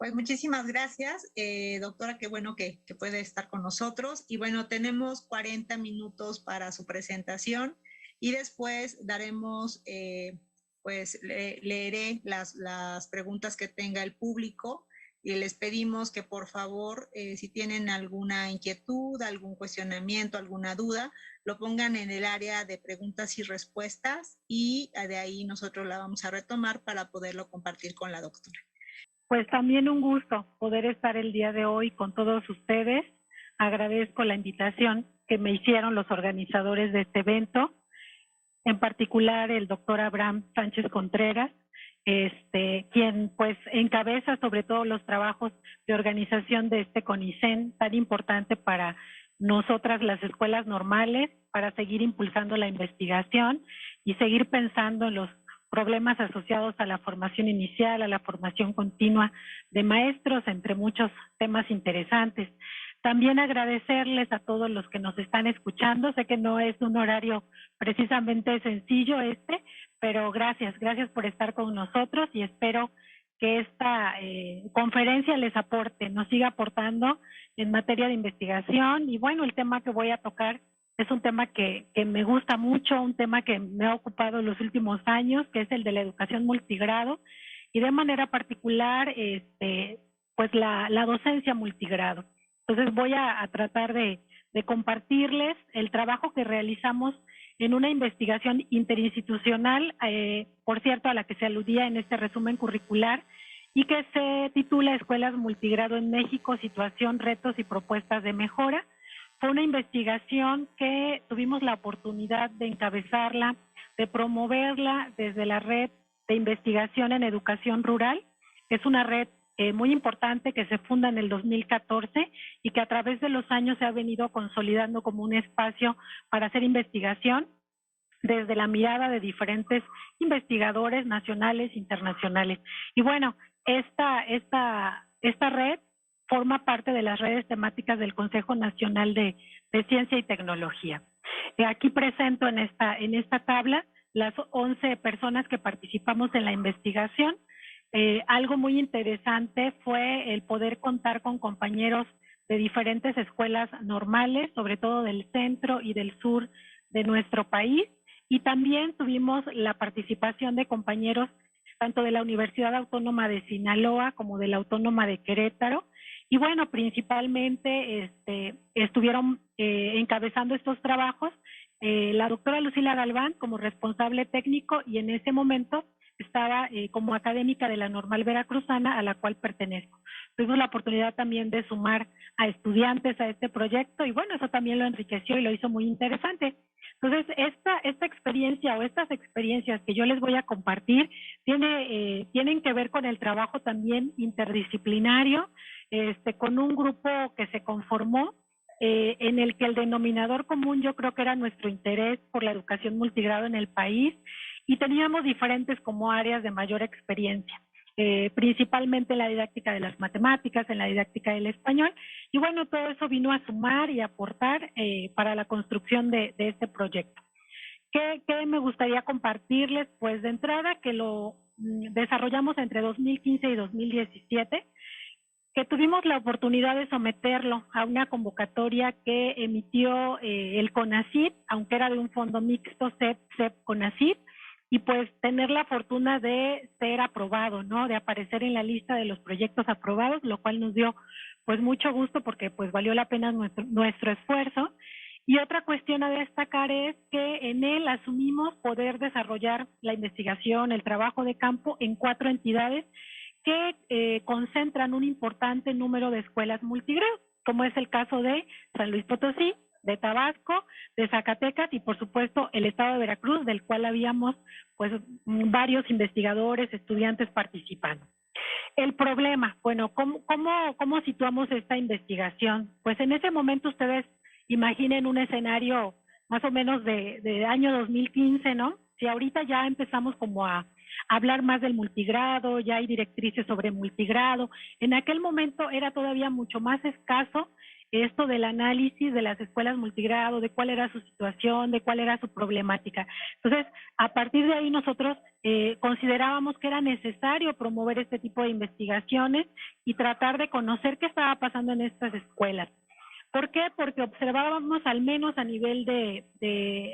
Pues muchísimas gracias, doctora, qué bueno que puede estar con nosotros. Y bueno, tenemos 40 minutos para su presentación y después daremos, leeré las preguntas que tenga el público y les pedimos que por favor, si tienen alguna inquietud, algún cuestionamiento, alguna duda, lo pongan en el área de preguntas y respuestas y de ahí nosotros la vamos a retomar para poderlo compartir con la doctora. Pues también un gusto poder estar el día de hoy con todos ustedes. Agradezco la invitación que me hicieron los organizadores de este evento, en particular el doctor Abraham Sánchez Contreras, quien pues encabeza sobre todo los trabajos de organización de este CONICEN tan importante para nosotras las escuelas normales, para seguir impulsando la investigación y seguir pensando en los problemas asociados a la formación inicial, a la formación continua de maestros, entre muchos temas interesantes. También agradecerles a todos los que nos están escuchando. Sé que no es un horario precisamente sencillo pero gracias por estar con nosotros y espero que esta conferencia les aporte, nos siga aportando en materia de investigación. Y bueno, el tema que voy a tocar es un tema que me gusta mucho, un tema que me ha ocupado en los últimos años, que es el de la educación multigrado y de manera particular pues la docencia multigrado. Entonces voy a tratar de compartirles el trabajo que realizamos en una investigación interinstitucional, por cierto, a la que se aludía en este resumen curricular, y que se titula Escuelas Multigrado en México, Situación, Retos y Propuestas de Mejora. Fue una investigación que tuvimos la oportunidad de encabezarla, de promoverla desde la Red de Investigación en Educación Rural, que es una red muy importante que se funda en el 2014 y que a través de los años se ha venido consolidando como un espacio para hacer investigación desde la mirada de diferentes investigadores nacionales e internacionales. Y bueno, esta red forma parte de las redes temáticas del Consejo Nacional de Ciencia y Tecnología. Aquí presento en esta tabla las 11 personas que participamos en la investigación. Algo muy interesante fue el poder contar con compañeros de diferentes escuelas normales, sobre todo del centro y del sur de nuestro país, y también tuvimos la participación de compañeros tanto de la Universidad Autónoma de Sinaloa como de la Autónoma de Querétaro, y bueno, principalmente estuvieron encabezando estos trabajos la doctora Lucila Galván como responsable técnico, y en ese momento estaba como académica de la Normal Veracruzana, a la cual pertenezco. Tuvimos la oportunidad también de sumar a estudiantes a este proyecto y bueno, eso también lo enriqueció y lo hizo muy interesante. Entonces, esta experiencia o estas experiencias que yo les voy a compartir tienen que ver con el trabajo también interdisciplinario, con un grupo que se conformó en el que el denominador común yo creo que era nuestro interés por la educación multigrado en el país, y teníamos diferentes como áreas de mayor experiencia, principalmente en la didáctica de las matemáticas, en la didáctica del español, y bueno, todo eso vino a sumar y aportar para la construcción de este proyecto. ¿Qué me gustaría compartirles? Pues de entrada que lo desarrollamos entre 2015 y 2017, que tuvimos la oportunidad de someterlo a una convocatoria que emitió el CONACYT, aunque era de un fondo mixto CEP-CONACYT, y pues tener la fortuna de ser aprobado, ¿no? De aparecer en la lista de los proyectos aprobados, lo cual nos dio pues mucho gusto porque pues valió la pena nuestro esfuerzo. Y otra cuestión a destacar es que en él asumimos poder desarrollar la investigación, el trabajo de campo en 4 entidades que concentran un importante número de escuelas multigrado, como es el caso de San Luis Potosí, de Tabasco, de Zacatecas y por supuesto el estado de Veracruz, del cual habíamos pues varios investigadores, estudiantes participando. El problema, bueno, ¿cómo situamos esta investigación? Pues en ese momento ustedes imaginen un escenario más o menos de año 2015, ¿no? Si ahorita ya empezamos como a hablar más del multigrado, ya hay directrices sobre multigrado, en aquel momento era todavía mucho más escaso esto del análisis de las escuelas multigrado, de cuál era su situación, de cuál era su problemática. Entonces, a partir de ahí nosotros considerábamos que era necesario promover este tipo de investigaciones y tratar de conocer qué estaba pasando en estas escuelas. ¿Por qué? Porque observábamos, al menos a nivel de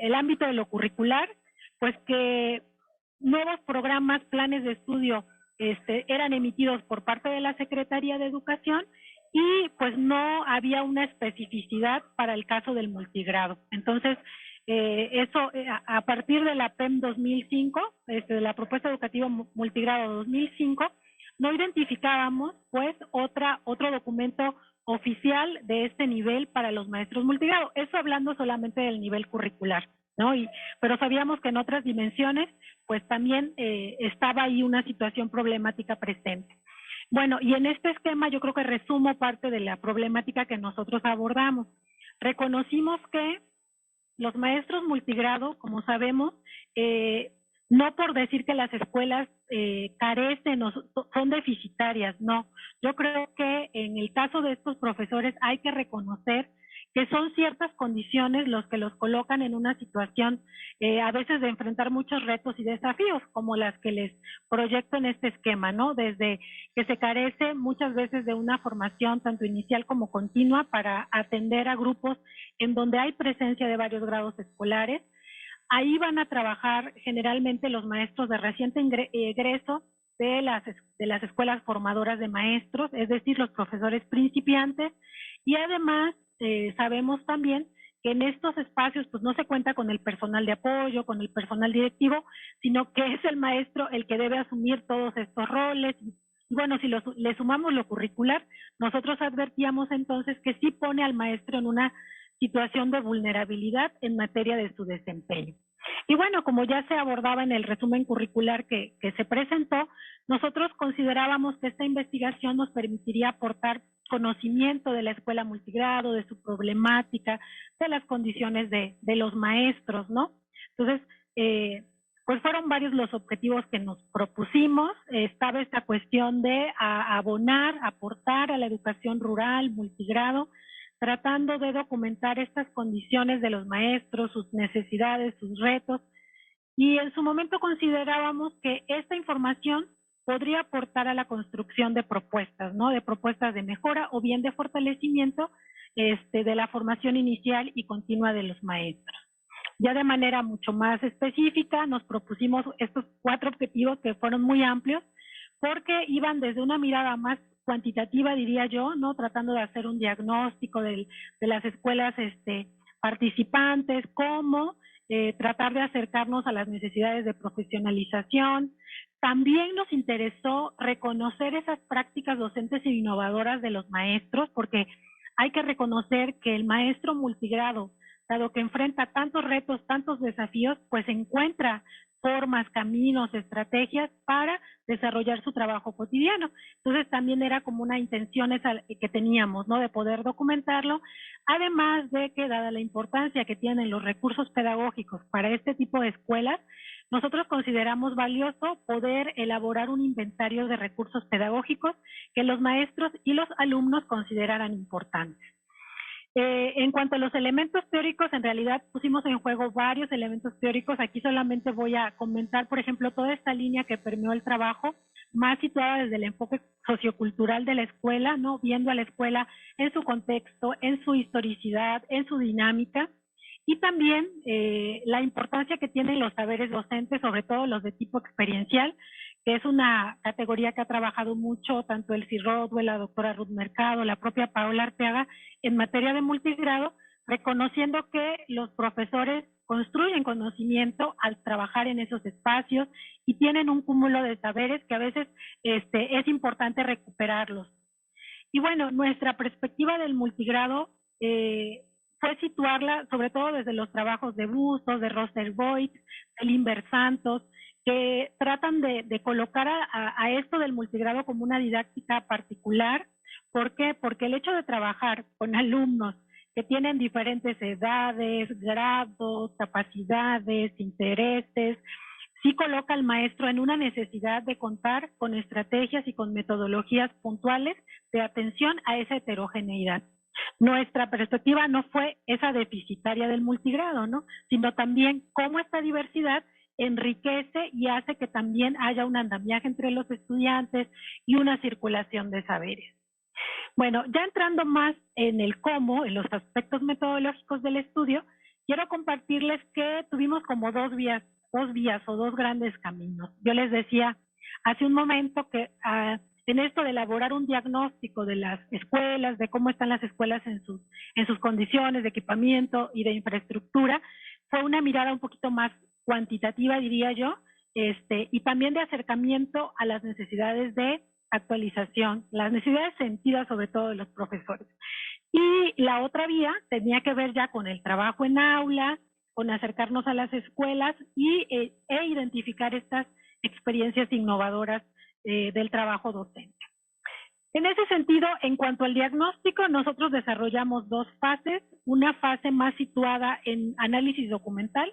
el ámbito de lo curricular, pues que nuevos programas, planes de estudio eran emitidos por parte de la Secretaría de Educación y pues no había una especificidad para el caso del multigrado. Entonces, eso a partir de la PEM 2005, de la Propuesta Educativa Multigrado 2005, no identificábamos pues otro documento oficial de este nivel para los maestros multigrado. Eso hablando solamente del nivel curricular, ¿no? Pero sabíamos que en otras dimensiones pues también estaba ahí una situación problemática presente. Bueno, y en este esquema yo creo que resumo parte de la problemática que nosotros abordamos. Reconocimos que los maestros multigrado, como sabemos, no por decir que las escuelas carecen o son deficitarias, no. Yo creo que en el caso de estos profesores hay que reconocer que son ciertas condiciones los que los colocan en una situación a veces de enfrentar muchos retos y desafíos, como las que les proyecto en este esquema, ¿no? Desde que se carece muchas veces de una formación tanto inicial como continua para atender a grupos en donde hay presencia de varios grados escolares. Ahí van a trabajar generalmente los maestros de reciente egreso de las escuelas formadoras de maestros, es decir, los profesores principiantes, y además sabemos también que en estos espacios pues no se cuenta con el personal de apoyo, con el personal directivo, sino que es el maestro el que debe asumir todos estos roles. Y bueno, si le sumamos lo curricular, nosotros advertíamos entonces que sí pone al maestro en una situación de vulnerabilidad en materia de su desempeño. Y bueno, como ya se abordaba en el resumen curricular que se presentó, nosotros considerábamos que esta investigación nos permitiría aportar conocimiento de la escuela multigrado, de su problemática, de las condiciones de los maestros, ¿no? Entonces, pues fueron varios los objetivos que nos propusimos. Estaba esta cuestión de abonar, aportar a la educación rural, multigrado, tratando de documentar estas condiciones de los maestros, sus necesidades, sus retos, y en su momento considerábamos que esta información podría aportar a la construcción de propuestas, ¿no? De propuestas de mejora o bien de fortalecimiento de la formación inicial y continua de los maestros. Ya de manera mucho más específica nos propusimos estos 4 objetivos que fueron muy amplios porque iban desde una mirada más cuantitativa, diría yo, ¿no? Tratando de hacer un diagnóstico de las escuelas participantes, cómo tratar de acercarnos a las necesidades de profesionalización. También nos interesó reconocer esas prácticas docentes e innovadoras de los maestros, porque hay que reconocer que el maestro multigrado, dado que enfrenta tantos retos, tantos desafíos, pues encuentra formas, caminos, estrategias para desarrollar su trabajo cotidiano. Entonces también era como una intención esa que teníamos, ¿no? De poder documentarlo, además de que dada la importancia que tienen los recursos pedagógicos para este tipo de escuelas, nosotros consideramos valioso poder elaborar un inventario de recursos pedagógicos que los maestros y los alumnos consideraran importantes. En cuanto a los elementos teóricos, en realidad pusimos en juego varios elementos teóricos. Aquí solamente voy a comentar, por ejemplo, toda esta línea que permeó el trabajo, más situada desde el enfoque sociocultural de la escuela, ¿no? Viendo a la escuela en su contexto, en su historicidad, en su dinámica, y también la importancia que tienen los saberes docentes, sobre todo los de tipo experiencial, que es una categoría que ha trabajado mucho tanto el CIRODWE, la doctora Ruth Mercado, la propia Paola Arteaga, en materia de multigrado, reconociendo que los profesores construyen conocimiento al trabajar en esos espacios y tienen un cúmulo de saberes que a veces es importante recuperarlos. Y bueno, nuestra perspectiva del multigrado fue situarla sobre todo desde los trabajos de Bustos, de Roser Boyd, de Limber Santos, que tratan de colocar a esto del multigrado como una didáctica particular. ¿Por qué? Porque el hecho de trabajar con alumnos que tienen diferentes edades, grados, capacidades, intereses, sí coloca al maestro en una necesidad de contar con estrategias y con metodologías puntuales de atención a esa heterogeneidad. Nuestra perspectiva no fue esa deficitaria del multigrado, ¿no? Sino también cómo esta diversidad enriquece y hace que también haya un andamiaje entre los estudiantes y una circulación de saberes. Bueno, ya entrando más en el cómo, en los aspectos metodológicos del estudio, quiero compartirles que tuvimos como dos vías o dos grandes caminos. Yo les decía hace un momento que en esto de elaborar un diagnóstico de las escuelas, de cómo están las escuelas en sus condiciones de equipamiento y de infraestructura, fue una mirada un poquito más cuantitativa, diría yo, y también de acercamiento a las necesidades de actualización, las necesidades sentidas sobre todo de los profesores. Y la otra vía tenía que ver ya con el trabajo en aula, con acercarnos a las escuelas e identificar estas experiencias innovadoras del trabajo docente. En ese sentido, en cuanto al diagnóstico, nosotros desarrollamos dos fases, una fase más situada en análisis documental,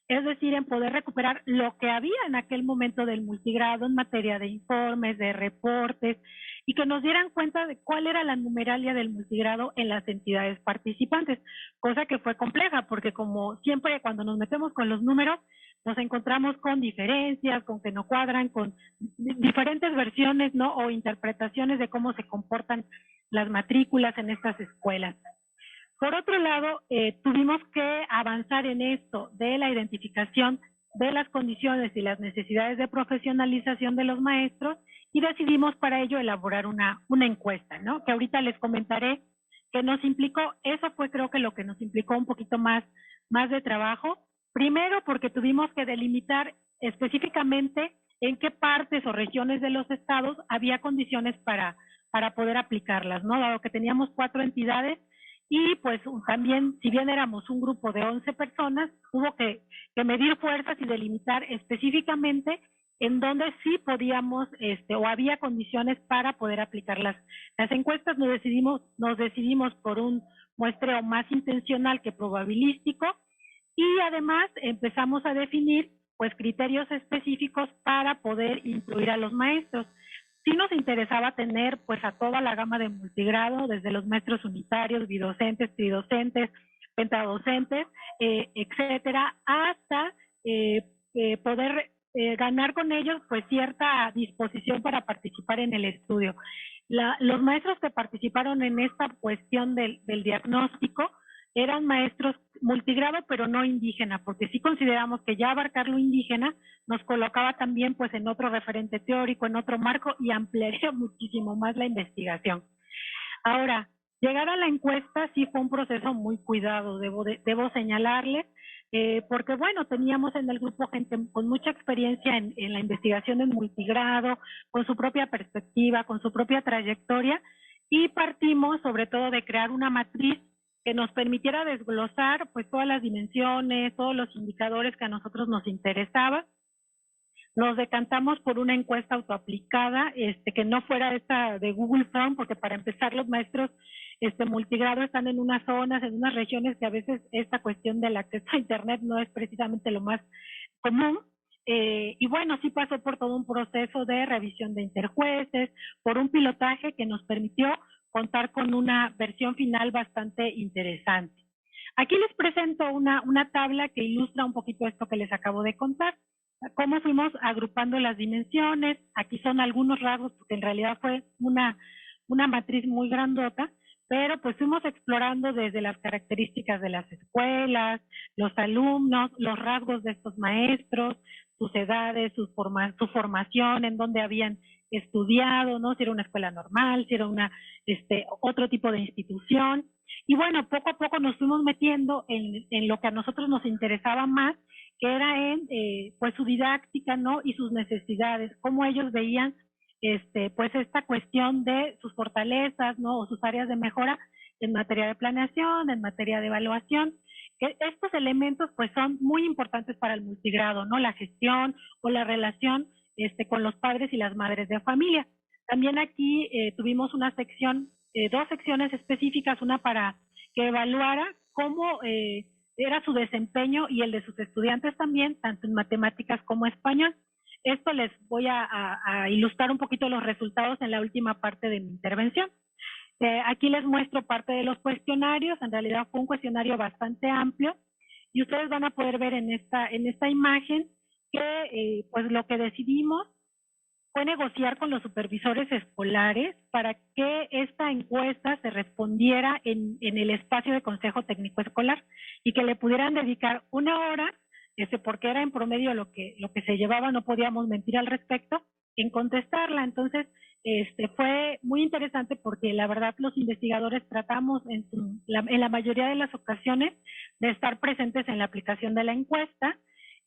es decir, en poder recuperar lo que había en aquel momento del multigrado en materia de informes, de reportes, y que nos dieran cuenta de cuál era la numeralia del multigrado en las entidades participantes, cosa que fue compleja, porque como siempre cuando nos metemos con los números, nos encontramos con diferencias, con que no cuadran, con diferentes versiones, ¿no? O interpretaciones de cómo se comportan las matrículas en estas escuelas. Por otro lado, tuvimos que avanzar en esto de la identificación de las condiciones y las necesidades de profesionalización de los maestros y decidimos para ello elaborar una encuesta, ¿no? Que ahorita les comentaré que nos implicó, eso fue creo que lo que nos implicó un poquito más de trabajo. Primero porque tuvimos que delimitar específicamente en qué partes o regiones de los estados había condiciones para poder aplicarlas, ¿no? Dado que teníamos 4 entidades, y pues también, si bien éramos un grupo de 11 personas, hubo que medir fuerzas y delimitar específicamente en donde sí podíamos o había condiciones para poder aplicar las encuestas. Nos decidimos por un muestreo más intencional que probabilístico y además empezamos a definir pues criterios específicos para poder incluir a los maestros. Sí nos interesaba tener pues a toda la gama de multigrado, desde los maestros unitarios, bidocentes, tridocentes, pentadocentes, etcétera, hasta poder ganar con ellos pues cierta disposición para participar en el estudio. Los maestros que participaron en esta cuestión del diagnóstico eran maestros multigrado, pero no indígena, porque sí consideramos que ya abarcar lo indígena nos colocaba también pues en otro referente teórico, en otro marco y ampliaría muchísimo más la investigación. Ahora, llegar a la encuesta sí fue un proceso muy cuidado, debo señalarles, porque bueno, teníamos en el grupo gente con mucha experiencia en la investigación en multigrado, con su propia perspectiva, con su propia trayectoria, y partimos sobre todo de crear una matriz que nos permitiera desglosar pues todas las dimensiones, todos los indicadores que a nosotros nos interesaban. Nos decantamos por una encuesta autoaplicada, que no fuera esta de Google Form, porque para empezar los maestros multigrado están en unas zonas, en unas regiones que a veces esta cuestión del acceso a internet no es precisamente lo más común. Y bueno, sí pasó por todo un proceso de revisión de interjueces, por un pilotaje que nos permitió contar con una versión final bastante interesante. Aquí les presento una tabla que ilustra un poquito esto que les acabo de contar. Cómo fuimos agrupando las dimensiones. Aquí son algunos rasgos, porque en realidad fue una matriz muy grandota, pero pues fuimos explorando desde las características de las escuelas, los alumnos, los rasgos de estos maestros, sus edades, su formación, en dónde habían estudiado, ¿no? Si era una escuela normal, si era otro tipo de institución. Y bueno, poco a poco nos fuimos metiendo en lo que a nosotros nos interesaba más, que era en pues su didáctica, ¿no? Y sus necesidades, cómo ellos veían pues esta cuestión de sus fortalezas, ¿no? O sus áreas de mejora en materia de planeación, en materia de evaluación. Estos elementos pues son muy importantes para el multigrado, ¿no? La gestión o la relación con los padres y las madres de familia. También aquí tuvimos una sección, 2 secciones específicas, una para que evaluara cómo era su desempeño y el de sus estudiantes también, tanto en matemáticas como español. Esto les voy a ilustrar un poquito los resultados en la última parte de mi intervención. Aquí les muestro parte de los cuestionarios. En realidad fue un cuestionario bastante amplio y ustedes van a poder ver en esta imagen que pues lo que decidimos fue negociar con los supervisores escolares para que esta encuesta se respondiera en el espacio de consejo técnico escolar y que le pudieran dedicar 1 hora, porque era en promedio lo que se llevaba, no podíamos mentir al respecto, en contestarla. Entonces, fue muy interesante porque la verdad los investigadores tratamos en la mayoría de las ocasiones de estar presentes en la aplicación de la encuesta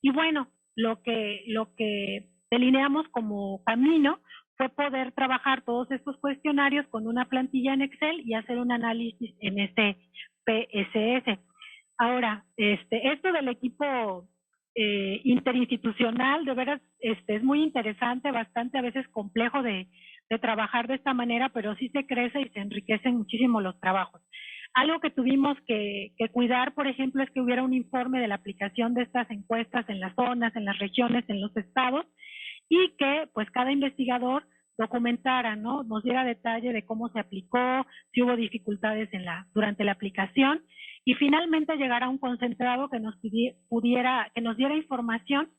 y bueno, lo que delineamos como camino fue poder trabajar todos estos cuestionarios con una plantilla en Excel y hacer un análisis en este PSS. Ahora, esto del equipo interinstitucional, de veras, es muy interesante, bastante a veces complejo de trabajar de esta manera, pero sí se crece y se enriquecen muchísimo los trabajos. Algo que tuvimos que cuidar, por ejemplo, es que hubiera un informe de la aplicación de estas encuestas en las zonas, en las regiones, en los estados, y que pues cada investigador documentara, ¿no? Nos diera detalle de cómo se aplicó, si hubo dificultades durante la aplicación, y finalmente llegar a un concentrado que nos diera información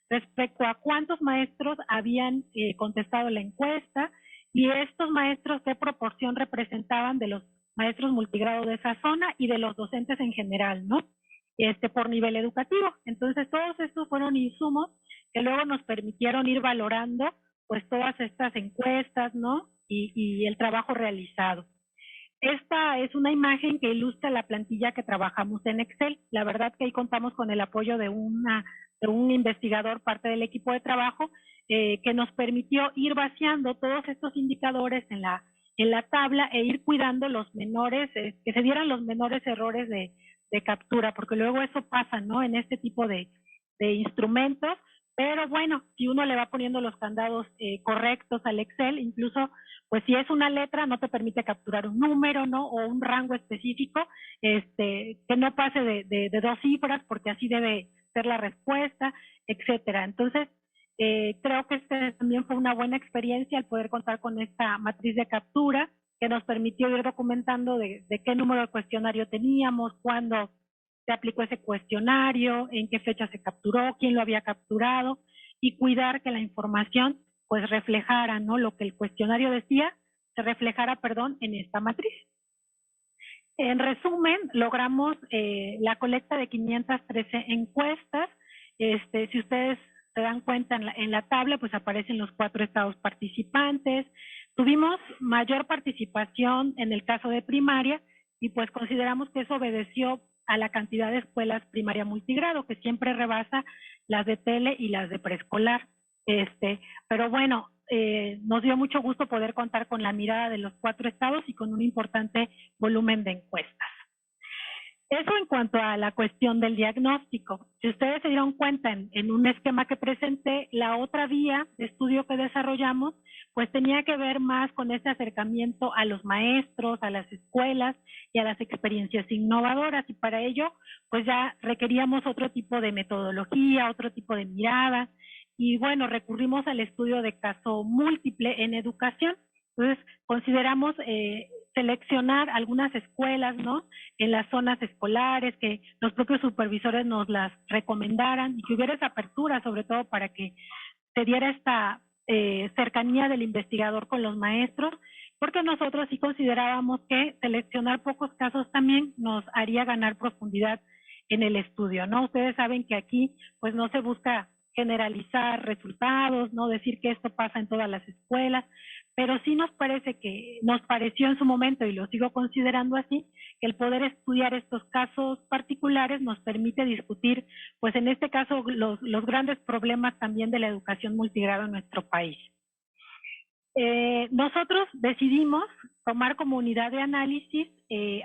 respecto a cuántos maestros habían contestado la encuesta y estos maestros qué proporción representaban de los maestros multigrado de esa zona y de los docentes en general, ¿no? Por nivel educativo. Entonces, todos estos fueron insumos que luego nos permitieron ir valorando pues todas estas encuestas, ¿no? Y el trabajo realizado. Esta es una imagen que ilustra la plantilla que trabajamos en Excel. La verdad que ahí contamos con el apoyo de un investigador, parte del equipo de trabajo, que nos permitió ir vaciando todos estos indicadores en la tabla e ir cuidando los menores, que se dieran los menores errores de captura, porque luego eso pasa, ¿no? En este tipo de instrumentos, pero bueno, si uno le va poniendo los candados correctos al Excel, incluso pues si es una letra no te permite capturar un número, ¿no? O un rango específico, que no pase de 2 cifras, porque así debe ser la respuesta, etcétera. Entonces, creo que también fue una buena experiencia el poder contar con esta matriz de captura que nos permitió ir documentando de qué número de cuestionario teníamos, cuándo se aplicó ese cuestionario, en qué fecha se capturó, quién lo había capturado y cuidar que la información pues reflejara, ¿no? Lo que el cuestionario decía, se reflejara, en esta matriz. En resumen, logramos la colecta de 513 encuestas. Si ustedes se dan cuenta en la tabla, pues aparecen los 4 estados participantes. Tuvimos mayor participación en el caso de primaria y pues consideramos que eso obedeció a la cantidad de escuelas primaria multigrado, que siempre rebasa las de tele y las de preescolar. Pero bueno, nos dio mucho gusto poder contar con la mirada de los 4 estados y con un importante volumen de encuestas. Eso en cuanto a la cuestión del diagnóstico. Si ustedes se dieron cuenta en un esquema que presenté, la otra vía de estudio que desarrollamos, pues tenía que ver más con ese acercamiento a los maestros, a las escuelas y a las experiencias innovadoras. Y para ello, pues ya requeríamos otro tipo de metodología, otro tipo de mirada. Y bueno, recurrimos al estudio de caso múltiple en educación. Entonces, consideramos seleccionar algunas escuelas, ¿no? En las zonas escolares, que los propios supervisores nos las recomendaran y que hubiera esa apertura, sobre todo para que se diera esta cercanía del investigador con los maestros, porque nosotros sí considerábamos que seleccionar pocos casos también nos haría ganar profundidad en el estudio, ¿no? Ustedes saben que aquí pues no se busca generalizar resultados, no decir que esto pasa en todas las escuelas, pero sí nos pareció en su momento, y lo sigo considerando así, que el poder estudiar estos casos particulares nos permite discutir, pues en este caso, los grandes problemas también de la educación multigrado en nuestro país. Nosotros decidimos tomar como unidad de análisis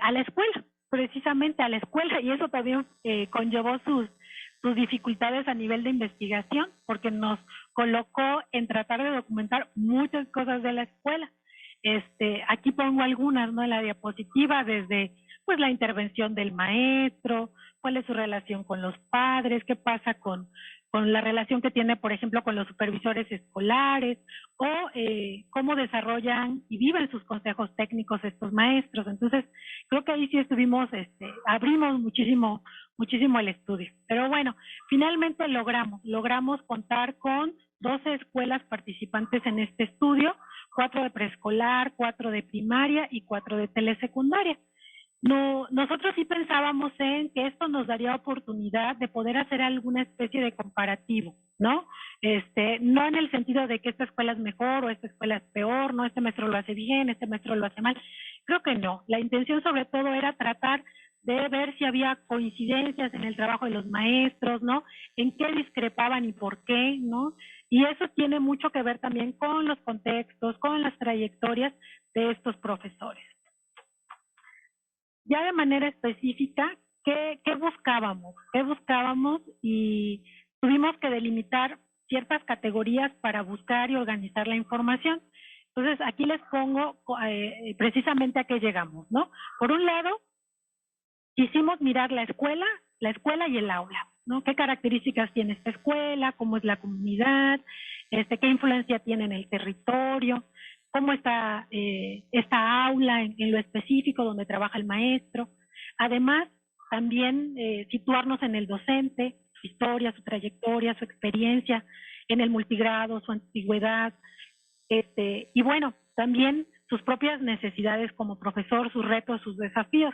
a la escuela, precisamente a la escuela, y eso también conllevó sus dificultades a nivel de investigación, porque nos colocó en tratar de documentar muchas cosas de la escuela. Aquí pongo algunas, ¿no? En la diapositiva, desde pues la intervención del maestro, cuál es su relación con los padres, qué pasa con la relación que tiene, por ejemplo, con los supervisores escolares, o cómo desarrollan y viven sus consejos técnicos estos maestros. Entonces, creo que ahí sí estuvimos, abrimos muchísimo el estudio. Pero bueno, finalmente logramos contar con 12 escuelas participantes en este estudio, 4 de preescolar, 4 de primaria y 4 de telesecundaria. No, nosotros sí pensábamos en que esto nos daría oportunidad de poder hacer alguna especie de comparativo, ¿no? No en el sentido de que esta escuela es mejor o esta escuela es peor, no, este maestro lo hace bien, este maestro lo hace mal. Creo que no. La intención sobre todo era tratar de ver si había coincidencias en el trabajo de los maestros, ¿no? En qué discrepaban y por qué, ¿no? Y eso tiene mucho que ver también con los contextos, con las trayectorias de estos profesores. Ya de manera específica, ¿qué buscábamos? Y tuvimos que delimitar ciertas categorías para buscar y organizar la información. Entonces, aquí les pongo precisamente a qué llegamos, ¿no? Por un lado, quisimos mirar la escuela y el aula, ¿no? ¿Qué características tiene esta escuela? ¿Cómo es la comunidad? ¿Qué influencia tiene en el territorio? ¿Cómo está esta aula en lo específico donde trabaja el maestro? Además, también situarnos en el docente, su historia, su trayectoria, su experiencia en el multigrado, su antigüedad, y bueno, también sus propias necesidades como profesor, sus retos, sus desafíos.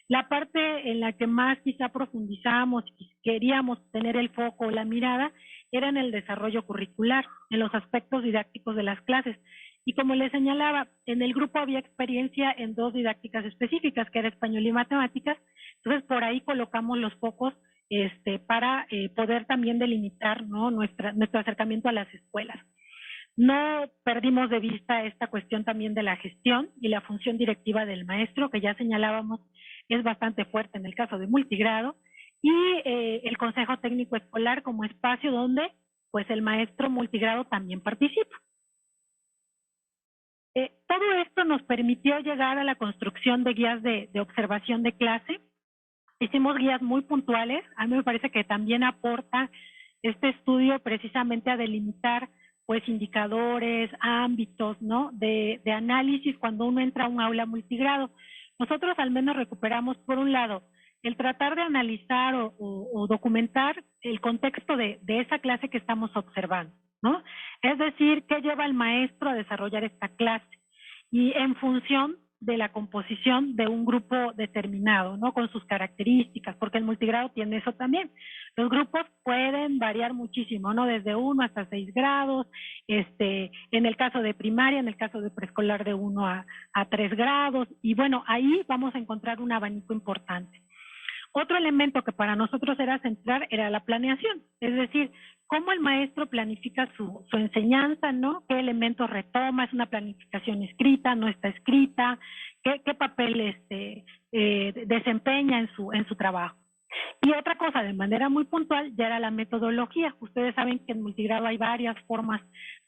La parte en la que más quizá profundizamos y queríamos tener el foco, la mirada, era en el desarrollo curricular, en los aspectos didácticos de las clases. Y como les señalaba, en el grupo había experiencia en 2 didácticas específicas, que era español y matemáticas. Entonces, por ahí colocamos los focos para poder también delimitar, ¿no?, nuestro acercamiento a las escuelas. No perdimos de vista esta cuestión también de la gestión y la función directiva del maestro, que ya señalábamos es bastante fuerte en el caso de multigrado, y el consejo técnico escolar como espacio donde pues el maestro multigrado también participa. Todo esto nos permitió llegar a la construcción de guías de observación de clase. Hicimos guías muy puntuales. A mí me parece que también aporta este estudio precisamente a delimitar pues indicadores, ámbitos, ¿no?, de análisis cuando uno entra a un aula multigrado. Nosotros al menos recuperamos, por un lado, el tratar de analizar o documentar el contexto de esa clase que estamos observando, ¿no? Es decir, qué lleva al maestro a desarrollar esta clase y en función de la composición de un grupo determinado, ¿no?, con sus características, porque el multigrado tiene eso también. Los grupos pueden variar muchísimo, ¿no?, desde 1 hasta 6 grados, en el caso de primaria, en el caso de preescolar de 1 a 3 grados, y bueno, ahí vamos a encontrar un abanico importante. Otro elemento que para nosotros era central era la planeación, es decir, cómo el maestro planifica su enseñanza, ¿no? ¿Qué elementos retoma? ¿Es una planificación escrita? ¿No está escrita? ¿Qué papel desempeña en su trabajo? Y otra cosa, de manera muy puntual, ya era la metodología. Ustedes saben que en multigrado hay varias formas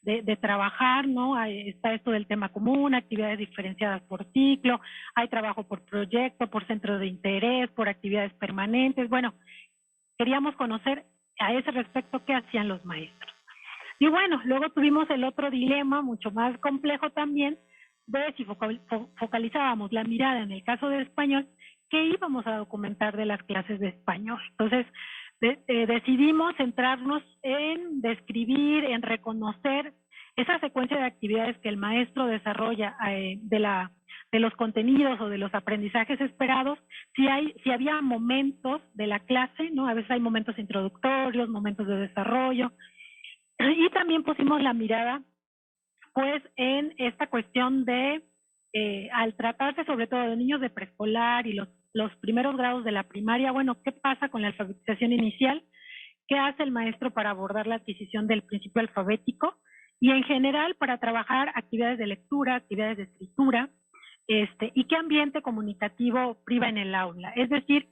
de trabajar, ¿no? Está esto del tema común, actividades diferenciadas por ciclo, hay trabajo por proyecto, por centro de interés, por actividades permanentes. Bueno, queríamos conocer a ese respecto qué hacían los maestros. Y bueno, luego tuvimos el otro dilema, mucho más complejo también, de si focalizábamos la mirada en el caso de español, ¿qué íbamos a documentar de las clases de español? Entonces, decidimos centrarnos en describir, en reconocer esa secuencia de actividades que el maestro desarrolla de los contenidos o de los aprendizajes esperados, si había momentos de la clase, ¿no? A veces hay momentos introductorios, momentos de desarrollo, y también pusimos la mirada pues en esta cuestión de, al tratarse sobre todo de niños de preescolar y los primeros grados de la primaria, bueno, ¿qué pasa con la alfabetización inicial? ¿Qué hace el maestro para abordar la adquisición del principio alfabético? Y en general para trabajar actividades de lectura, actividades de escritura, y qué ambiente comunicativo priva en el aula. Es decir,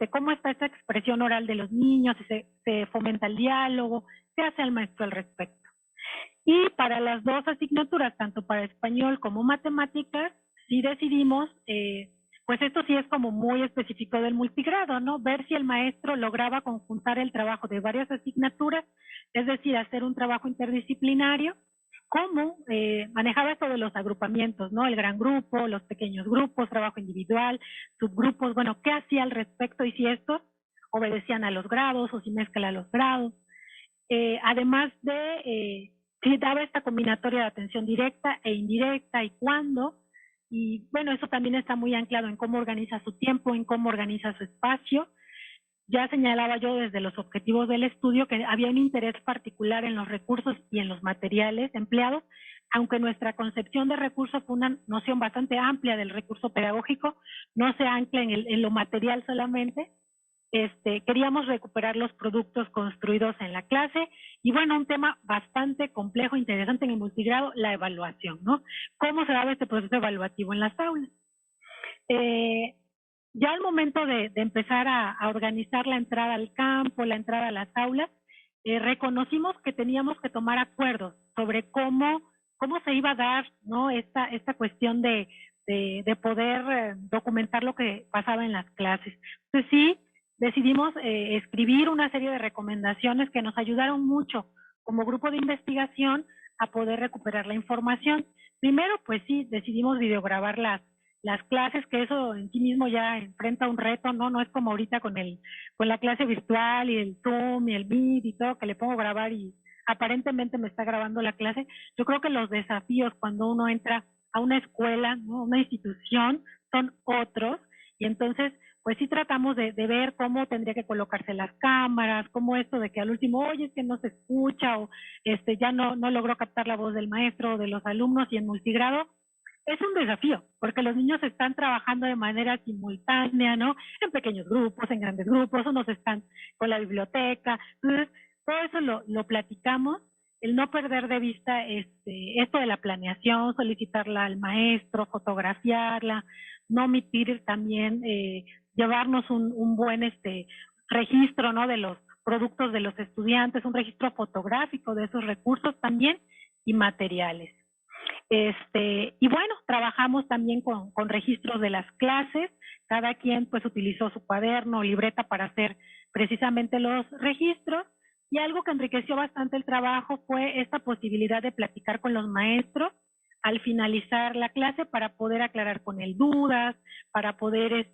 cómo está esta expresión oral de los niños, si se fomenta el diálogo, qué hace el maestro al respecto. Y para las 2 asignaturas, tanto para español como matemáticas, sí decidimos pues esto sí es como muy específico del multigrado, ¿no? Ver si el maestro lograba conjuntar el trabajo de varias asignaturas, es decir, hacer un trabajo interdisciplinario, cómo manejaba esto de los agrupamientos, ¿no? El gran grupo, los pequeños grupos, trabajo individual, subgrupos, bueno, ¿qué hacía al respecto y si estos obedecían a los grados o si mezcla a los grados? Además de si daba esta combinatoria de atención directa e indirecta y cuándo, y bueno, eso también está muy anclado en cómo organiza su tiempo, en cómo organiza su espacio. Ya señalaba yo desde los objetivos del estudio que había un interés particular en los recursos y en los materiales empleados, aunque nuestra concepción de recursos fue una noción bastante amplia del recurso pedagógico, no se ancla en lo material solamente. Queríamos recuperar los productos construidos en la clase y bueno, un tema bastante complejo, interesante en el multigrado, la evaluación, ¿no? ¿Cómo se daba este proceso evaluativo en las aulas? Ya al momento de empezar a organizar la entrada al campo, la entrada a las aulas, reconocimos que teníamos que tomar acuerdos sobre cómo se iba a dar, ¿no? esta cuestión de poder documentar lo que pasaba en las clases. Entonces sí, decidimos escribir una serie de recomendaciones que nos ayudaron mucho como grupo de investigación a poder recuperar la información. Primero, pues sí, decidimos videograbar las clases, que eso en sí mismo ya enfrenta un reto, no es como ahorita con la clase virtual y el Zoom y el Meet y todo, que le pongo a grabar y aparentemente me está grabando la clase. Yo creo que los desafíos cuando uno entra a una escuela, ¿no? Una institución, son otros, y entonces pues sí tratamos de ver cómo tendría que colocarse las cámaras, cómo esto de que al último, oye, es que no se escucha, o ya no logró captar la voz del maestro o de los alumnos, y en multigrado es un desafío, porque los niños están trabajando de manera simultánea, ¿no? En pequeños grupos, en grandes grupos, unos están con la biblioteca. Entonces, todo eso lo platicamos, el no perder de vista esto de la planeación, solicitarla al maestro, fotografiarla, no omitir también, llevarnos un buen registro, ¿no? De los productos de los estudiantes, un registro fotográfico de esos recursos también y materiales. Y bueno, trabajamos también con registros de las clases, cada quien pues utilizó su cuaderno o libreta para hacer precisamente los registros, y algo que enriqueció bastante el trabajo fue esta posibilidad de platicar con los maestros al finalizar la clase para poder aclarar con él dudas, para poder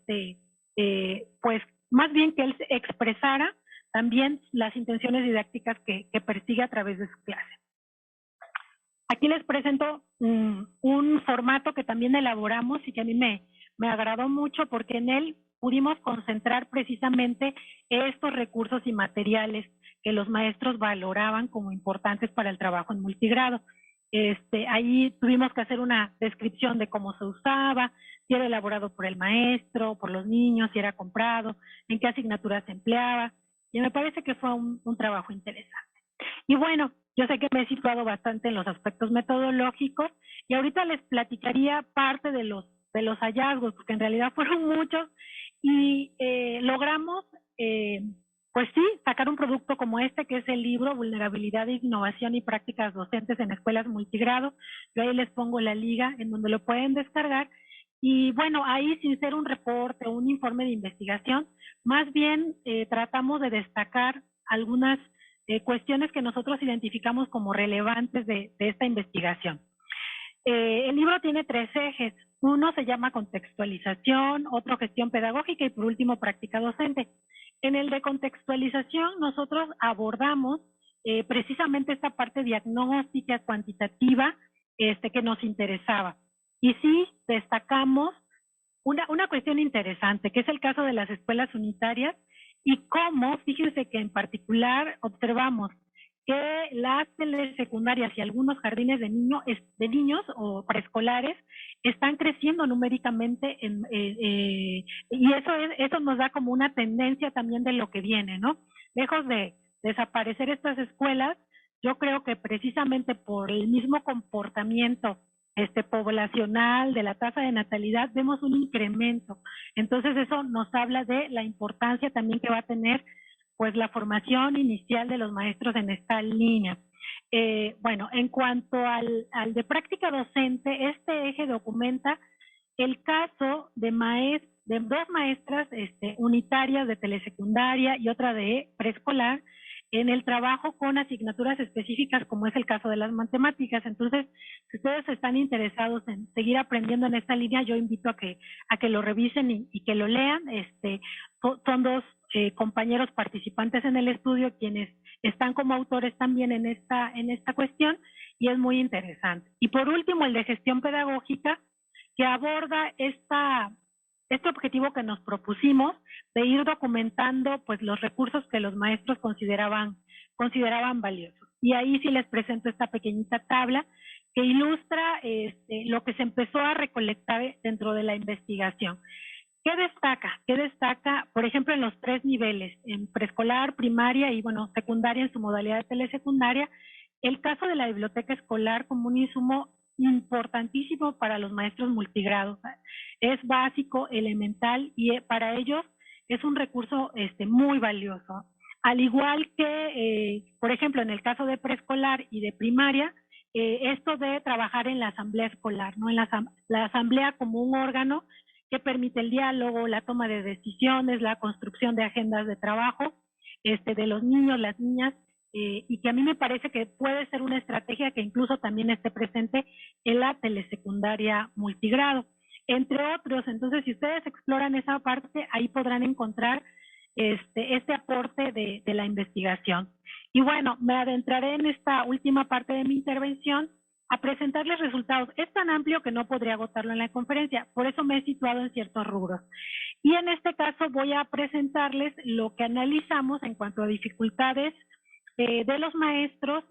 pues más bien que él expresara también las intenciones didácticas que persigue a través de su clase. Aquí les presento un formato que también elaboramos y que a mí me agradó mucho, porque en él pudimos concentrar precisamente estos recursos y materiales que los maestros valoraban como importantes para el trabajo en multigrado. Ahí tuvimos que hacer una descripción de cómo se usaba, si era elaborado por el maestro, por los niños, si era comprado, en qué asignaturas se empleaba, y me parece que fue un trabajo interesante. Y bueno, yo sé que me he situado bastante en los aspectos metodológicos y ahorita les platicaría parte de los hallazgos, porque en realidad fueron muchos, y logramos, pues sí, sacar un producto como este, que es el libro Vulnerabilidad, Innovación y Prácticas Docentes en Escuelas Multigrado. Yo ahí les pongo la liga en donde lo pueden descargar. Y bueno, ahí, sin ser un reporte o un informe de investigación, más bien tratamos de destacar algunas cuestiones que nosotros identificamos como relevantes de esta investigación. El libro tiene 3 ejes. Uno se llama contextualización, otro gestión pedagógica y por último práctica docente. En el de contextualización nosotros abordamos precisamente esta parte diagnóstica, cuantitativa, que nos interesaba. Y sí destacamos una cuestión interesante, que es el caso de las escuelas unitarias, y cómo, fíjense que en particular observamos que las telesecundarias y algunos jardines de niños o preescolares están creciendo numéricamente, y eso nos da como una tendencia también de lo que viene, ¿no? Lejos de desaparecer estas escuelas, yo creo que precisamente por el mismo comportamiento poblacional, de la tasa de natalidad, vemos un incremento. Entonces eso nos habla de la importancia también que va a tener pues la formación inicial de los maestros en esta línea. Bueno, en cuanto al de práctica docente, este eje documenta el caso de dos maestras unitarias de telesecundaria y otra de preescolar en el trabajo con asignaturas específicas, como es el caso de las matemáticas. Entonces, si ustedes están interesados en seguir aprendiendo en esta línea, yo invito a que lo revisen y que lo lean. Son dos compañeros participantes en el estudio quienes están como autores también en esta cuestión, y es muy interesante. Y por último, el de gestión pedagógica, que aborda este objetivo que nos propusimos de ir documentando pues los recursos que los maestros consideraban valiosos. Y ahí sí les presento esta pequeñita tabla que ilustra lo que se empezó a recolectar dentro de la investigación. ¿Qué destaca? Por ejemplo, en los 3 niveles, en preescolar, primaria y, bueno, secundaria en su modalidad de telesecundaria, el caso de la biblioteca escolar como un insumo importantísimo para los maestros multigrados. Es básico, elemental, y para ellos es un recurso muy valioso. Al igual que, por ejemplo, en el caso de preescolar y de primaria, esto de trabajar en la asamblea escolar, ¿no? En la asamblea como un órgano que permite el diálogo, la toma de decisiones, la construcción de agendas de trabajo de los niños, las niñas, y que a mí me parece que puede ser una estrategia que incluso también esté presente en la telesecundaria multigrado, entre otros. Entonces, si ustedes exploran esa parte, ahí podrán encontrar este aporte de la investigación. Y bueno, me adentraré en esta última parte de mi intervención a presentarles resultados. Es tan amplio que no podría agotarlo en la conferencia, por eso me he situado en ciertos rubros. Y en este caso voy a presentarles lo que analizamos en cuanto a dificultades de los maestros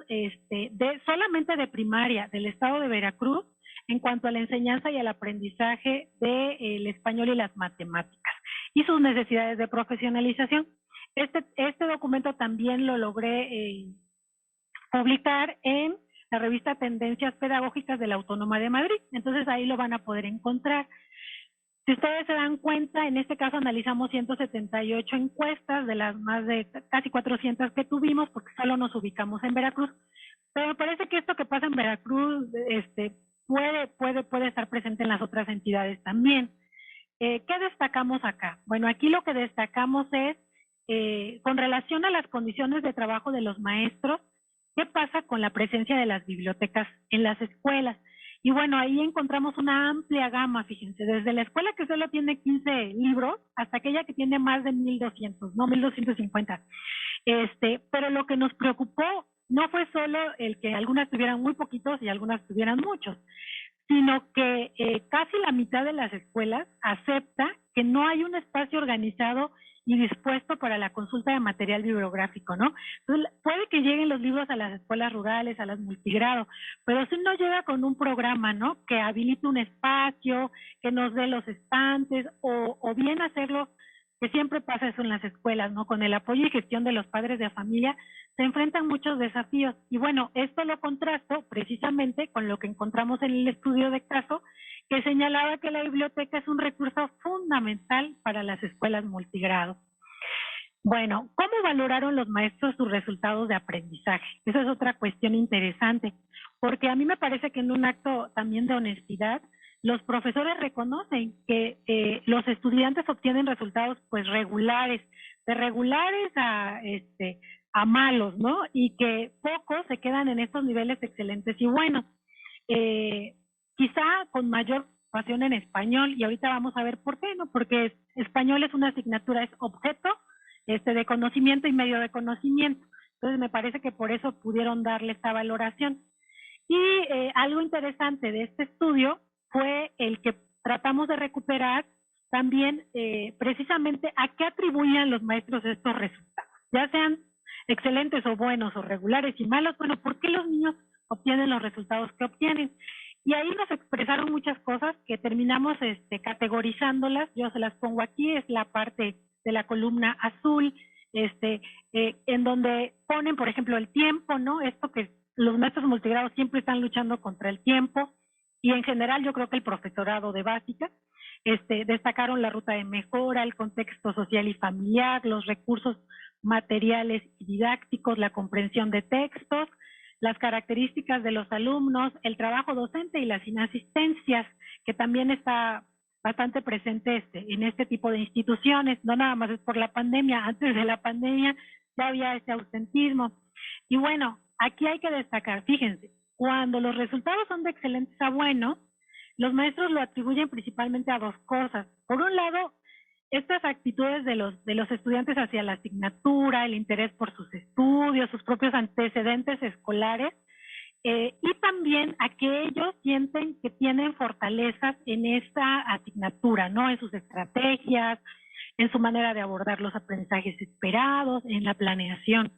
solamente de primaria del estado de Veracruz en cuanto a la enseñanza y al aprendizaje del español y las matemáticas y sus necesidades de profesionalización. Este documento también lo logré publicar en la revista Tendencias Pedagógicas de la Autónoma de Madrid. Entonces ahí lo van a poder encontrar. Si ustedes se dan cuenta, en este caso analizamos 178 encuestas de las más de casi 400 que tuvimos, porque solo nos ubicamos en Veracruz. Pero me parece que esto que pasa en Veracruz puede estar presente en las otras entidades también. ¿Qué destacamos acá? Bueno, aquí lo que destacamos es, con relación a las condiciones de trabajo de los maestros, ¿qué pasa con la presencia de las bibliotecas en las escuelas? Y bueno, ahí encontramos una amplia gama, fíjense, desde la escuela que solo tiene 15 libros hasta aquella que tiene más de 1,200, no 1,250. Pero lo que nos preocupó no fue solo el que algunas tuvieran muy poquitos y algunas tuvieran muchos, sino que casi la mitad de las escuelas acepta que no hay un espacio organizado y dispuesto para la consulta de material bibliográfico, ¿no? Entonces, puede que lleguen los libros a las escuelas rurales, a las multigrado, pero si no llega con un programa, ¿no? Que habilite un espacio, que nos dé los estantes, o bien hacerlo, que siempre pasa eso en las escuelas, ¿no? Con el apoyo y gestión de los padres de familia, se enfrentan muchos desafíos. Y bueno, esto lo contrasto precisamente con lo que encontramos en el estudio de caso, que señalaba que la biblioteca es un recurso fundamental para las escuelas multigrado. Bueno, ¿cómo valoraron los maestros sus resultados de aprendizaje? Esa es otra cuestión interesante, porque a mí me parece que en un acto también de honestidad, los profesores reconocen que los estudiantes obtienen resultados pues regulares, de regulares a malos, ¿no? Y que pocos se quedan en estos niveles excelentes y buenos. Quizá con mayor pasión en español, y ahorita vamos a ver por qué, ¿no? Porque español es una asignatura, es objeto de conocimiento y medio de conocimiento. Entonces me parece que por eso pudieron darle esta valoración. Y algo interesante de este estudio fue el que tratamos de recuperar también precisamente a qué atribuían los maestros estos resultados, ya sean excelentes o buenos o regulares y malos. Bueno, ¿por qué los niños obtienen los resultados que obtienen? Y ahí nos expresaron muchas cosas que terminamos categorizándolas. Yo se las pongo aquí, es la parte de la columna azul, en donde ponen, por ejemplo, el tiempo, ¿no? Esto que los maestros multigrados siempre están luchando contra el tiempo, y en general yo creo que el profesorado de básica, destacaron la ruta de mejora, el contexto social y familiar, los recursos materiales y didácticos, la comprensión de textos, las características de los alumnos, el trabajo docente y las inasistencias, que también está bastante presente en este tipo de instituciones. No nada más es por la pandemia, antes de la pandemia ya había ese ausentismo. Y bueno, aquí hay que destacar, fíjense, cuando los resultados son de excelentes a buenos, los maestros lo atribuyen principalmente a dos cosas. Por un lado, estas actitudes de los estudiantes hacia la asignatura, el interés por sus estudios, sus propios antecedentes escolares, y también a que ellos sienten que tienen fortalezas en esta asignatura, ¿no? En sus estrategias, en su manera de abordar los aprendizajes esperados, en la planeación.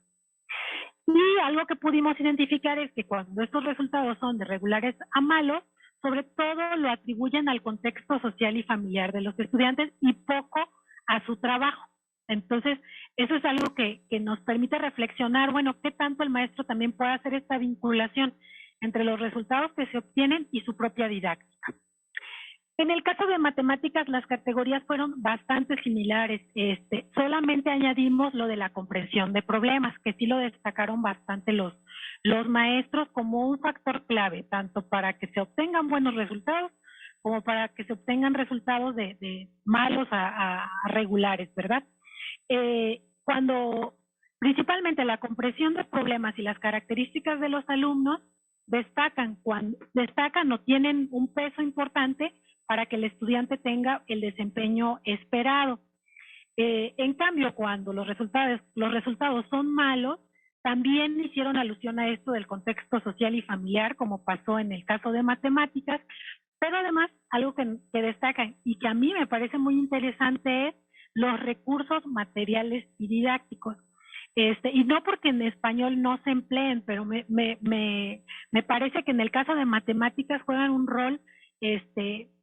Y algo que pudimos identificar es que cuando estos resultados son de regulares a malos, sobre todo lo atribuyen al contexto social y familiar de los estudiantes y poco a su trabajo. Entonces, eso es algo que nos permite reflexionar, bueno, qué tanto el maestro también puede hacer esta vinculación entre los resultados que se obtienen y su propia didáctica. En el caso de matemáticas, las categorías fueron bastante similares. Solamente añadimos lo de la comprensión de problemas, que sí lo destacaron bastante los maestros como un factor clave, tanto para que se obtengan buenos resultados como para que se obtengan resultados de malos a regulares, ¿verdad? Cuando principalmente la comprensión de problemas y las características de los alumnos destacan o tienen un peso importante para que el estudiante tenga el desempeño esperado. En cambio, cuando los resultados son malos, también hicieron alusión a esto del contexto social y familiar, como pasó en el caso de matemáticas, pero además algo que destacan y que a mí me parece muy interesante es los recursos materiales y didácticos. Y no porque en español no se empleen, pero me parece que en el caso de matemáticas juegan un rol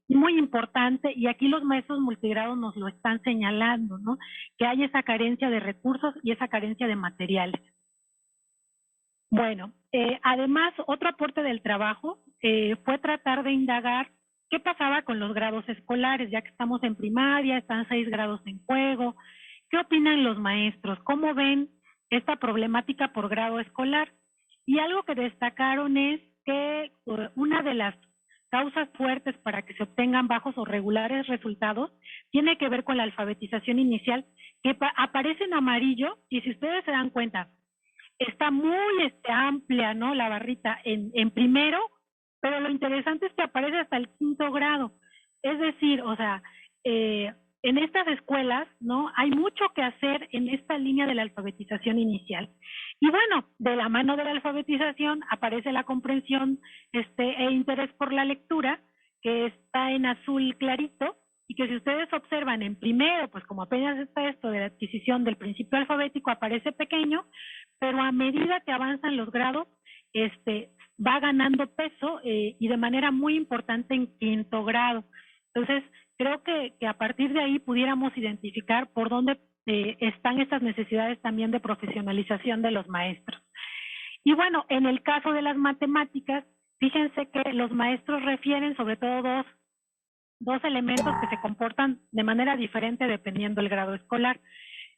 muy importante, y aquí los maestros multigrados nos lo están señalando, ¿no? Que hay esa carencia de recursos y esa carencia de materiales. Bueno, además, otro aporte del trabajo fue tratar de indagar qué pasaba con los grados escolares, ya que estamos en primaria, están 6 grados en juego. ¿Qué opinan los maestros? ¿Cómo ven esta problemática por grado escolar? Y algo que destacaron es que una de las causas fuertes para que se obtengan bajos o regulares resultados tiene que ver con la alfabetización inicial, que aparece en amarillo, y si ustedes se dan cuenta, está muy amplia, ¿no? La barrita en primero, pero lo interesante es que aparece hasta el 5º grado. Es decir, o sea, en estas escuelas, ¿no? Hay mucho que hacer en esta línea de la alfabetización inicial. Y bueno, de la mano de la alfabetización aparece la comprensión e interés por la lectura, que está en azul clarito, y que si ustedes observan en primero, pues como apenas está esto de la adquisición del principio alfabético, aparece pequeño, pero a medida que avanzan los grados, va ganando peso y de manera muy importante en 5º grado. Entonces, creo que a partir de ahí pudiéramos identificar por dónde están estas necesidades también de profesionalización de los maestros. Y bueno, en el caso de las matemáticas, fíjense que los maestros refieren sobre todo dos elementos que se comportan de manera diferente dependiendo del grado escolar.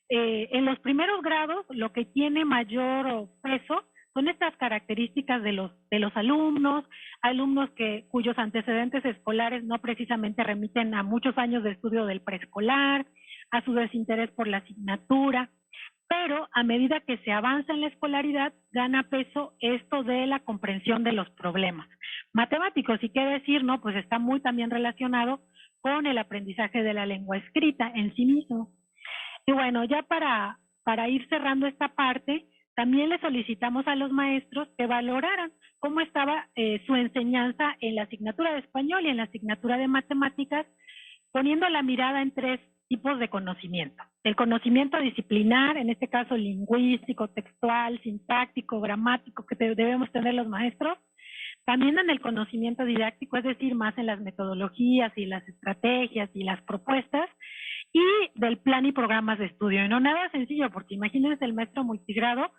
En los primeros grados, lo que tiene mayor peso son estas características de los alumnos cuyos antecedentes escolares no precisamente remiten a muchos años de estudio del preescolar, a su desinterés por la asignatura, pero a medida que se avanza en la escolaridad, gana peso esto de la comprensión de los problemas matemáticos. Y qué decir, ¿no? Pues está muy también relacionado con el aprendizaje de la lengua escrita en sí mismo. Y bueno, ya para ir cerrando esta parte, también le solicitamos a los maestros que valoraran cómo estaba su enseñanza en la asignatura de español y en la asignatura de matemáticas, poniendo la mirada en 3 tipos de conocimiento. El conocimiento disciplinar, en este caso lingüístico, textual, sintáctico, gramático, que debemos tener los maestros. También en el conocimiento didáctico, es decir, más en las metodologías y las estrategias y las propuestas, y del plan y programas de estudio. Y no nada sencillo, porque imagínense el maestro multigrado,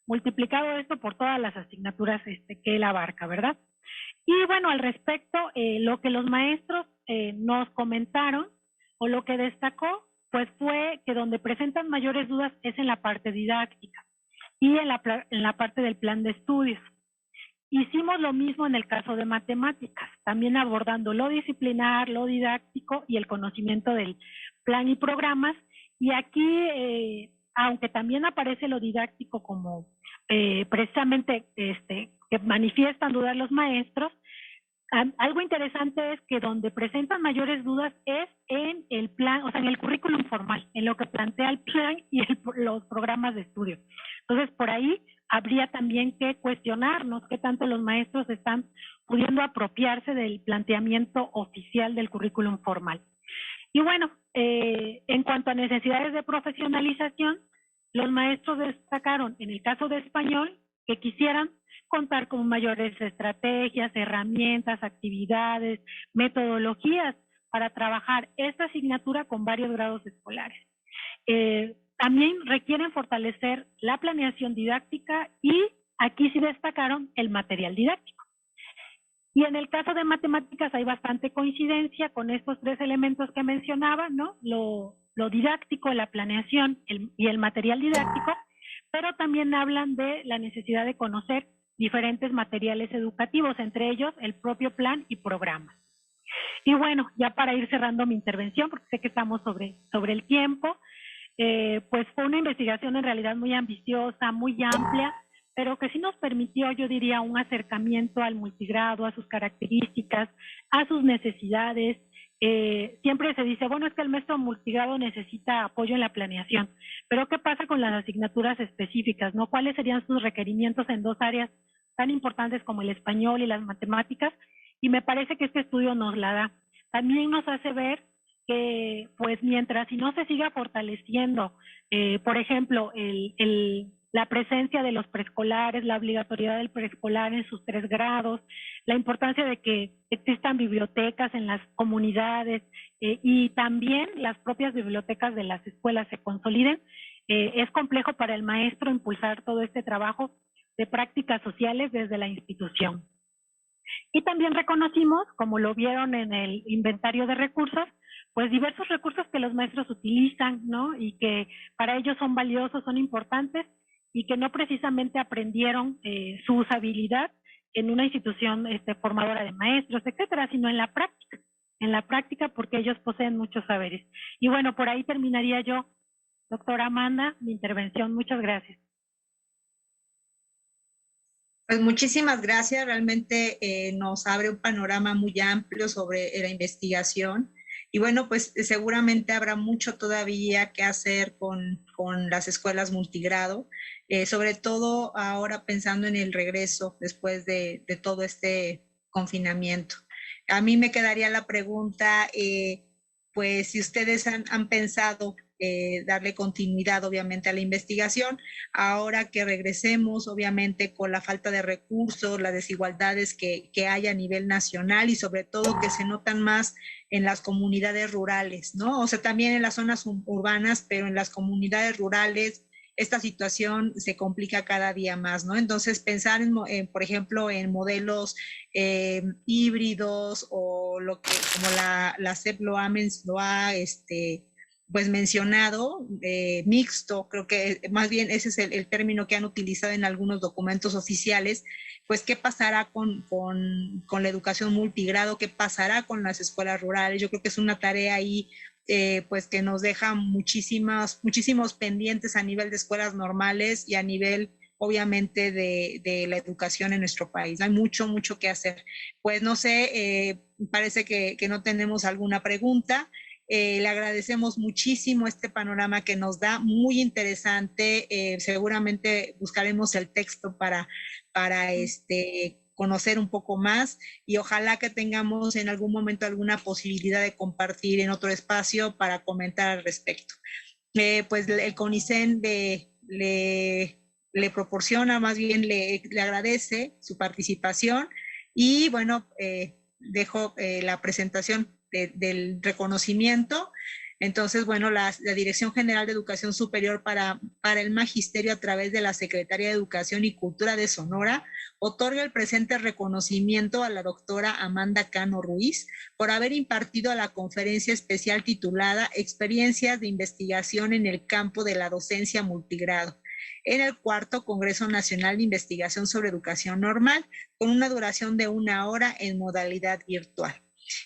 multiplicado esto por todas las asignaturas que él abarca, ¿verdad? Y bueno, al respecto, lo que los maestros nos comentaron, o lo que destacó, pues fue que donde presentan mayores dudas es en la parte didáctica y en la parte del plan de estudios. Hicimos lo mismo en el caso de matemáticas, también abordando lo disciplinar, lo didáctico y el conocimiento del plan y programas. Y aquí, aunque también aparece lo didáctico como precisamente que manifiestan dudas los maestros, algo interesante es que donde presentan mayores dudas es en el plan, o sea, en el currículum formal, en lo que plantea el plan y los programas de estudio. Entonces, por ahí habría también que cuestionarnos qué tanto los maestros están pudiendo apropiarse del planteamiento oficial del currículum formal. Y bueno, en cuanto a necesidades de profesionalización, los maestros destacaron, en el caso de español, que quisieran contar con mayores estrategias, herramientas, actividades, metodologías para trabajar esta asignatura con varios grados escolares. También requieren fortalecer la planeación didáctica y aquí sí destacaron el material didáctico. Y en el caso de matemáticas hay bastante coincidencia con estos tres elementos que mencionaba, ¿no? Lo didáctico, la planeación y el material didáctico, pero también hablan de la necesidad de conocer diferentes materiales educativos, entre ellos el propio plan y programa. Y bueno, ya para ir cerrando mi intervención, porque sé que estamos sobre el tiempo, pues fue una investigación en realidad muy ambiciosa, muy amplia, pero que sí nos permitió, yo diría, un acercamiento al multigrado, a sus características, a sus necesidades. Siempre se dice, bueno, es que el maestro multigrado necesita apoyo en la planeación, pero ¿qué pasa con las asignaturas específicas, no? ¿Cuáles serían sus requerimientos en dos áreas tan importantes como el español y las matemáticas? Y me parece que este estudio nos la da. También nos hace ver que, pues, mientras si no se siga fortaleciendo, por ejemplo, la presencia de los preescolares, la obligatoriedad del preescolar en sus 3 grados, la importancia de que existan bibliotecas en las comunidades y también las propias bibliotecas de las escuelas se consoliden, es complejo para el maestro impulsar todo este trabajo de prácticas sociales desde la institución. Y también reconocimos, como lo vieron en el inventario de recursos, pues diversos recursos que los maestros utilizan, ¿no? Y que para ellos son valiosos, son importantes, y que no precisamente aprendieron su usabilidad en una institución formadora de maestros, etcétera, sino en la práctica porque ellos poseen muchos saberes. Y bueno, por ahí terminaría yo, doctora Amanda, mi intervención. Muchas gracias. Pues muchísimas gracias, realmente nos abre un panorama muy amplio sobre la investigación. Y bueno, pues seguramente habrá mucho todavía que hacer con las escuelas multigrado, sobre todo ahora pensando en el regreso después de todo este confinamiento. A mí me quedaría la pregunta, pues si ustedes han pensado darle continuidad obviamente a la investigación, ahora que regresemos obviamente con la falta de recursos, las desigualdades que hay a nivel nacional y sobre todo que se notan más en las comunidades rurales, ¿no? O sea, también en las zonas urbanas, pero en las comunidades rurales esta situación se complica cada día más, ¿no? Entonces, pensar por ejemplo, en modelos híbridos o lo que, como la SEP lo ha pues mencionado, mixto, creo que más bien ese es el término que han utilizado en algunos documentos oficiales, pues qué pasará con la educación multigrado, qué pasará con las escuelas rurales. Yo creo que es una tarea ahí pues que nos deja muchísimos pendientes a nivel de escuelas normales y a nivel obviamente de la educación en nuestro país. Hay mucho que hacer. Pues no sé, parece que no tenemos alguna pregunta. Le agradecemos muchísimo este panorama que nos da, muy interesante. Seguramente buscaremos el texto para conocer un poco más y ojalá que tengamos en algún momento alguna posibilidad de compartir en otro espacio para comentar al respecto. Pues el CONICEN le proporciona, más bien le agradece su participación y bueno, dejo la presentación del reconocimiento. Entonces, bueno, la Dirección General de Educación Superior para el Magisterio a través de la Secretaría de Educación y Cultura de Sonora otorga el presente reconocimiento a la doctora Amanda Cano Ruiz por haber impartido la conferencia especial titulada Experiencias de investigación en el campo de la docencia multigrado. en el cuarto Congreso Nacional de Investigación sobre Educación Normal, con una duración de 1 hora en modalidad virtual.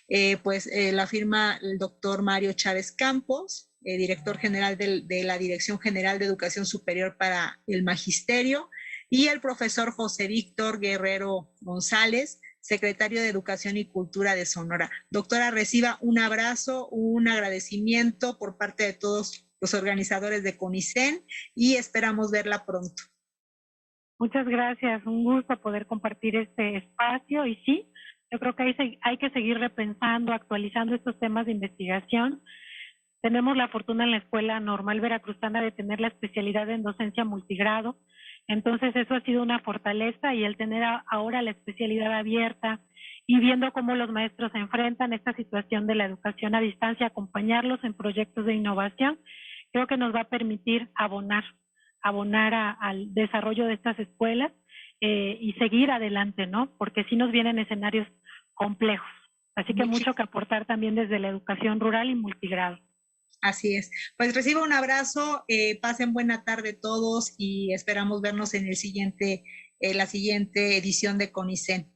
La firma el doctor Mario Chávez Campos, director general de la Dirección General de Educación Superior para el Magisterio, y el profesor José Víctor Guerrero González, secretario de Educación y Cultura de Sonora. Doctora, reciba un abrazo, un agradecimiento por parte de todos los organizadores de CONICEN y esperamos verla pronto. Muchas gracias, un gusto poder compartir este espacio y sí, yo creo que hay que seguir repensando, actualizando estos temas de investigación. Tenemos la fortuna en la Escuela Normal Veracruzana de tener la especialidad en docencia multigrado, entonces eso ha sido una fortaleza y el tener ahora la especialidad abierta y viendo cómo los maestros se enfrentan a esta situación de la educación a distancia, acompañarlos en proyectos de innovación, creo que nos va a permitir abonar al desarrollo de estas escuelas y seguir adelante, ¿no? Porque sí nos vienen escenarios complejos. Así que mucho que aportar también desde la educación rural y multigrado. Así es. Pues recibo un abrazo, pasen buena tarde todos y esperamos vernos en la siguiente edición de CONICEN.